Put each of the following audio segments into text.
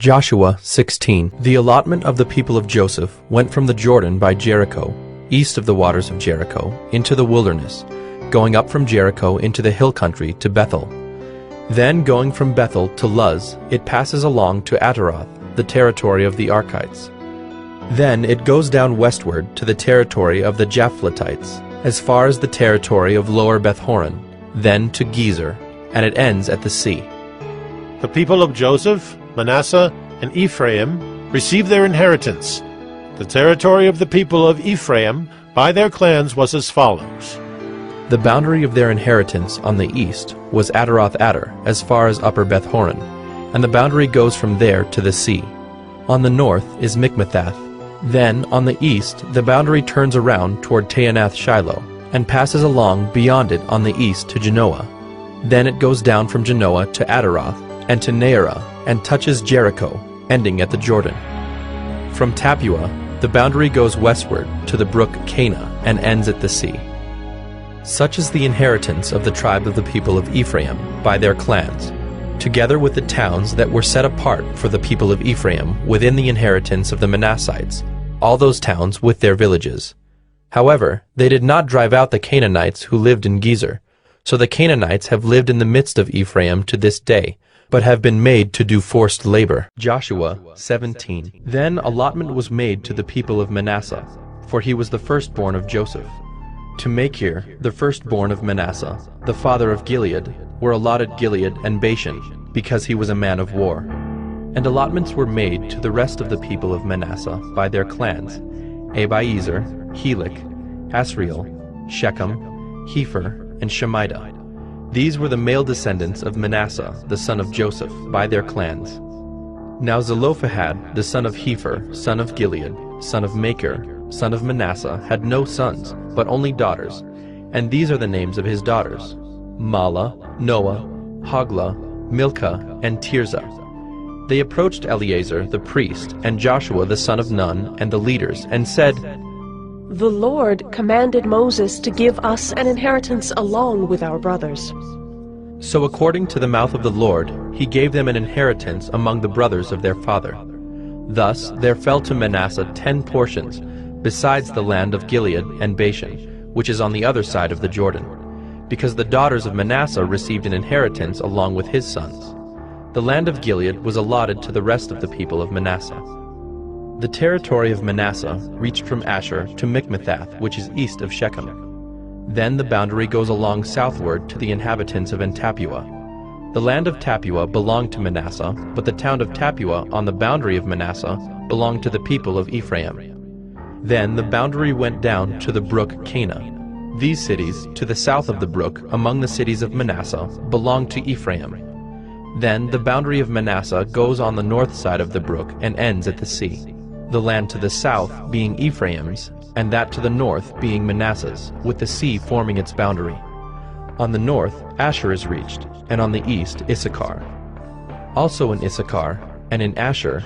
Joshua 16. The allotment of the people of Joseph went from the Jordan by Jericho, east of the waters of Jericho, into the wilderness, going up from Jericho into the hill country to Bethel. Then going from Bethel to Luz, it passes along to Ataroth, the territory of the Archites. Then it goes down westward to the territory of the Japhletites, as far as the territory of Lower Beth-horon, then to Gezer, and it ends at the sea. The people of Joseph, Manasseh, and Ephraim received their inheritance. The territory of the people of Ephraim by their clans was as follows. The boundary of their inheritance on the east was Ataroth-Adar, as far as Upper Beth-horon, and the boundary goes from there to the sea. On the north is Mikmethath. Then, on the east, the boundary turns around toward Taanath-Shiloh, and passes along beyond it on the east to Genoa. Then it goes down from Genoa to Ataroth, and to Naarah, and touches Jericho, ending at the Jordan. From Tappuah, the boundary goes westward to the brook Cana, and ends at the sea. Such is the inheritance of the tribe of the people of Ephraim by their clans, together with the towns that were set apart for the people of Ephraim within the inheritance of the Manassites, all those towns with their villages. However, they did not drive out the Canaanites who lived in Gezer, so the Canaanites have lived in the midst of Ephraim to this day, but have been made to do forced labor. Joshua 17. Then allotment was made to the people of Manasseh, for he was the firstborn of Joseph. To Machir, the firstborn of Manasseh, the father of Gilead, were allotted Gilead and Bashan, because he was a man of war. And allotments were made to the rest of the people of Manasseh by their clans: Abiezer, Helek, Asriel, Shechem, Hepher, and Shemida. These were the male descendants of Manasseh, the son of Joseph, by their clans. Now Zelophehad, the son of Hepher, son of Gilead, son of Machir, son of Manasseh, had no sons, but only daughters, and these are the names of his daughters: Mahlah, Noah, Hoglah, Milcah, and Tirzah. They approached Eleazar the priest, and Joshua the son of Nun, and the leaders, and said, "The Lord commanded Moses to give us an inheritance along with our brothers." So according to the mouth of the Lord, he gave them an inheritance among the brothers of their father. Thus there fell to Manasseh 10 portions, besides the land of Gilead and Bashan, which is on the other side of the Jordan, because the daughters of Manasseh received an inheritance along with his sons. The land of Gilead was allotted to the rest of the people of Manasseh. The territory of Manasseh reached from Asher to Mikmethath, which is east of Shechem. Then the boundary goes along southward to the inhabitants of En-Tappuah. The land of Tappuah belonged to Manasseh, but the town of Tappuah on the boundary of Manasseh belonged to the people of Ephraim. Then the boundary went down to the brook Cana. These cities, to the south of the brook, among the cities of Manasseh, belonged to Ephraim. Then the boundary of Manasseh goes on the north side of the brook and ends at the sea. The land to the south being Ephraim's, and that to the north being Manasseh's, with the sea forming its boundary. On the north, Asher is reached, and on the east, Issachar. Also in Issachar, and in Asher,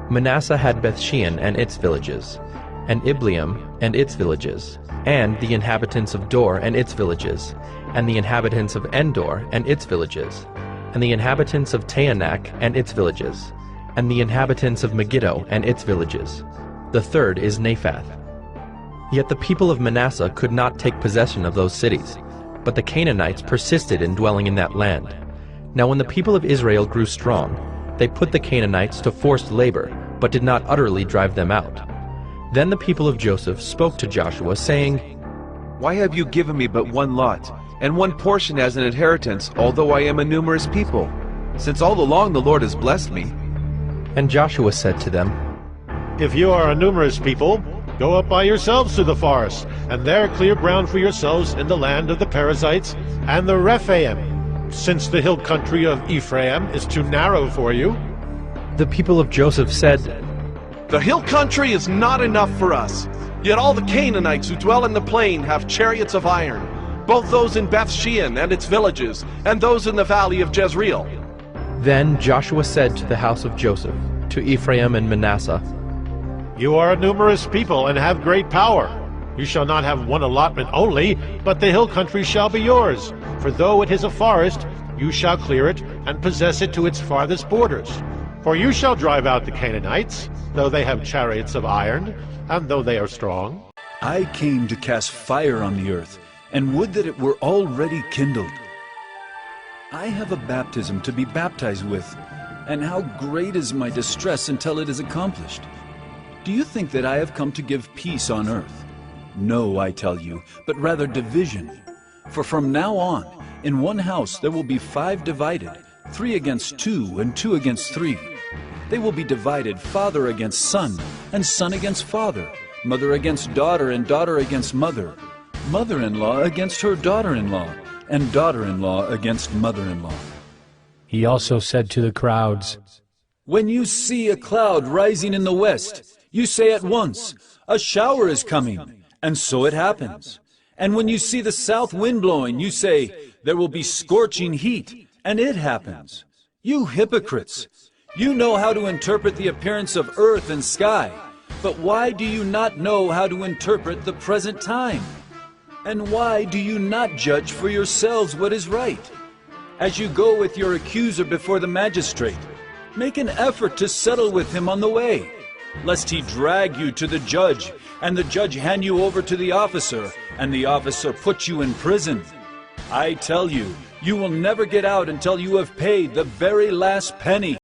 Manasseh had Bethshean and its villages, and Ibleam and its villages, and the inhabitants of Dor and its villages, and the inhabitants of Endor and its villages, and the inhabitants of Taanach and its villages, and the inhabitants of Megiddo and its villages. The third is Naphath. Yet the people of Manasseh could not take possession of those cities, but the Canaanites persisted in dwelling in that land. Now when the people of Israel grew strong, they put the Canaanites to forced labor, but did not utterly drive them out. Then the people of Joseph spoke to Joshua, saying, "Why have you given me but one lot, and one portion as an inheritance, although I am a numerous people? Since all along the Lord has blessed me." And Joshua said to them, If you are a numerous people, go up by yourselves to the forest, and there clear ground for yourselves in the land of the Perizzites and the Rephaim, since the hill country of Ephraim is too narrow for you. The people of Joseph said, "The hill country is not enough for us. Yet all the Canaanites who dwell in the plain have chariots of iron, both those in Bethshean and its villages, and those in the valley of Jezreel." Then Joshua said to the house of Joseph, to Ephraim and Manasseh, You are a numerous people and have great power. You shall not have one allotment only, but the hill country shall be yours. For though it is a forest, you shall clear it and possess it to its farthest borders. For you shall drive out the Canaanites, though they have chariots of iron, and though they are strong. I came to cast fire on the earth, and would that it were already kindled. I have a baptism to be baptized with, and how great is my distress until it is accomplished. Do you think that I have come to give peace on earth? No, I tell you, but rather division. For from now on, in one house there will be 5 divided, 3 against 2, and 2 against 3. They will be divided, father against son, and son against father, mother against daughter, and daughter against mother, mother-in-law against her daughter-in-law, and daughter-in-law against mother-in-law. He also said to the crowds, When you see a cloud rising in the west, you say at once, a shower is coming, and so it happens. And when you see the south wind blowing, you say, there will be scorching heat, and it happens. You hypocrites! You know how to interpret the appearance of earth and sky, but why do you not know how to interpret the present time? And why do you not judge for yourselves what is right? As you go with your accuser before the magistrate, make an effort to settle with him on the way, lest he drag you to the judge, and the judge hand you over to the officer, and the officer put you in prison. I tell you, you will never get out until you have paid the very last penny.